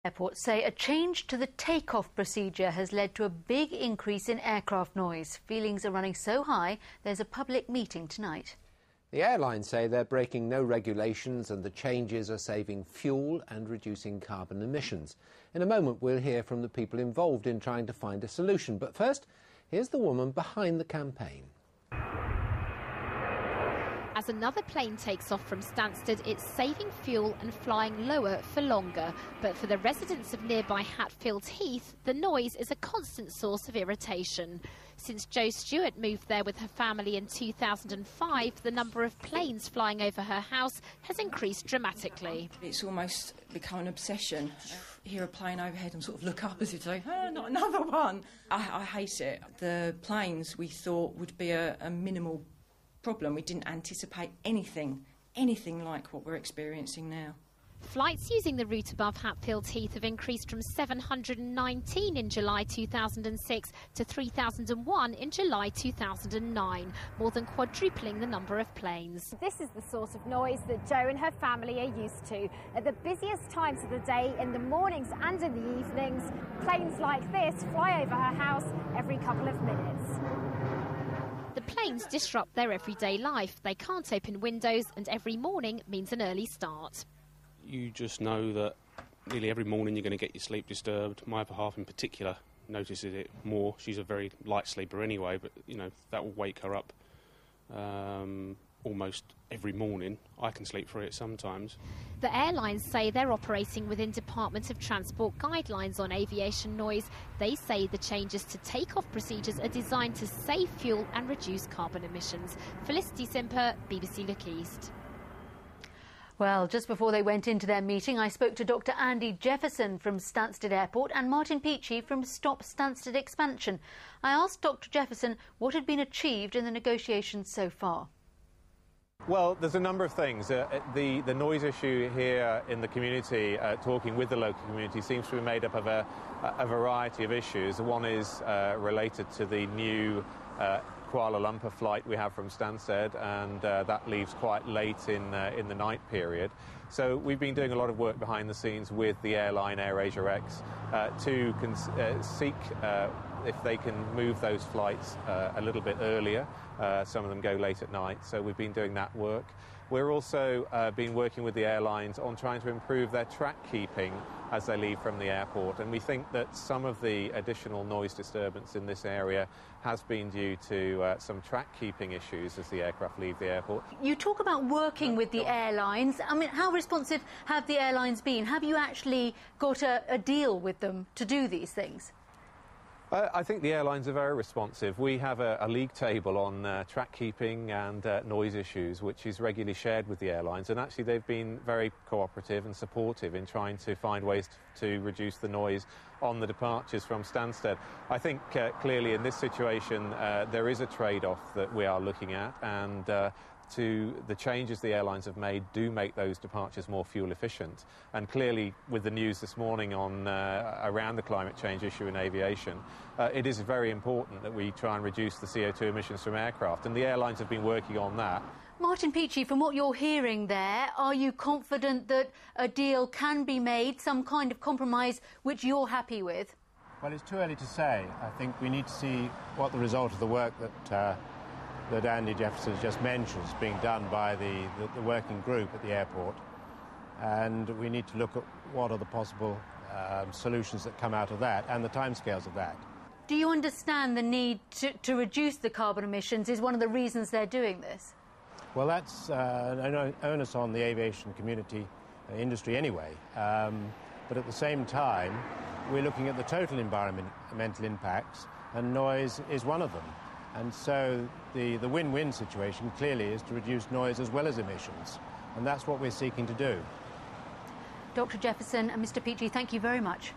Airports say a change to the takeoff procedure has led to a big increase in aircraft noise. Feelings are running so high, there's a public meeting tonight. The airlines say they're breaking no regulations and the changes are saving fuel and reducing carbon emissions. In a moment, we'll hear from the people involved in trying to find a solution. But first, here's the woman behind the campaign. As another plane takes off from Stansted, it's saving fuel and flying lower for longer. But for the residents of nearby Hatfield Heath, the noise is a constant source of irritation. Since Jo Stewart moved there with her family in 2005, the number of planes flying over her house has increased dramatically. It's almost become an obsession. Hear a plane overhead and sort of look up as if to say, oh, not another one. I hate it. The planes we thought would be a minimal problem. We didn't anticipate anything like what we're experiencing now. Flights using the route above Hatfield Heath have increased from 719 in July 2006 to 3001 in July 2009, more than quadrupling the number of planes. This is the sort of noise that Jo and her family are used to. At the busiest times of the day, in the mornings and in the evenings, planes like this fly over her house every couple of minutes. The planes disrupt their everyday life. They can't open windows and every morning means an early start. You just know that nearly every morning you're going to get your sleep disturbed. My other half in particular notices it more. She's a very light sleeper anyway, but, you know, that will wake her up almost every morning. I can sleep through it sometimes. The airlines say they're operating within Department of Transport guidelines on aviation noise. They say the changes to take-off procedures are designed to save fuel and reduce carbon emissions. Felicity Simper, BBC Look East. Well, just before they went into their meeting, I spoke to Dr. Andy Jefferson from Stansted Airport and Martin Peachy from Stop Stansted Expansion. I asked Dr. Jefferson what had been achieved in the negotiations so far. Well, there's a number of things. The noise issue here in the community, talking with the local community, seems to be made up of a variety of issues. One is related to the new Kuala Lumpur flight we have from Stansted, and that leaves quite late in the night period. So we've been doing a lot of work behind the scenes with the airline AirAsia X to seek if they can move those flights a little bit earlier. Some of them go late at night, so we've been doing that work. We're also been working with the airlines on trying to improve their track keeping as they leave from the airport, and we think that some of the additional noise disturbance in this area has been due to some track keeping issues as the aircraft leave the airport. You talk about working with the airlines. I mean, how responsive have the airlines been? Have you actually got a deal with them to do these things? I think the airlines are very responsive. We have a league table on track keeping and noise issues, which is regularly shared with the airlines, and actually they've been very cooperative and supportive in trying to find ways to reduce the noise on the departures from Stansted. I think clearly in this situation there is a trade-off that we are looking at, and to the changes the airlines have made do make those departures more fuel efficient. And clearly, with the news this morning on around the climate change issue in aviation, it is very important that we try and reduce the CO2 emissions from aircraft, and the airlines have been working on that. Martin Peachy, from what you're hearing there, are you confident that a deal can be made, some kind of compromise which you're happy with? Well, it's too early to say. I think we need to see what the result of the work that Andy Jefferson has just mentioned is being done by the working group at the airport, and we need to look at what are the possible solutions that come out of that and the timescales of that. Do you understand the need to reduce the carbon emissions is one of the reasons they're doing this? Well, that's an onus on the aviation community industry anyway, but at the same time we're looking at the total environmental impacts, and noise is one of them. And so the win-win situation clearly is to reduce noise as well as emissions, and that's what we're seeking to do. Dr. Jefferson and Mr. Peachy, thank you very much.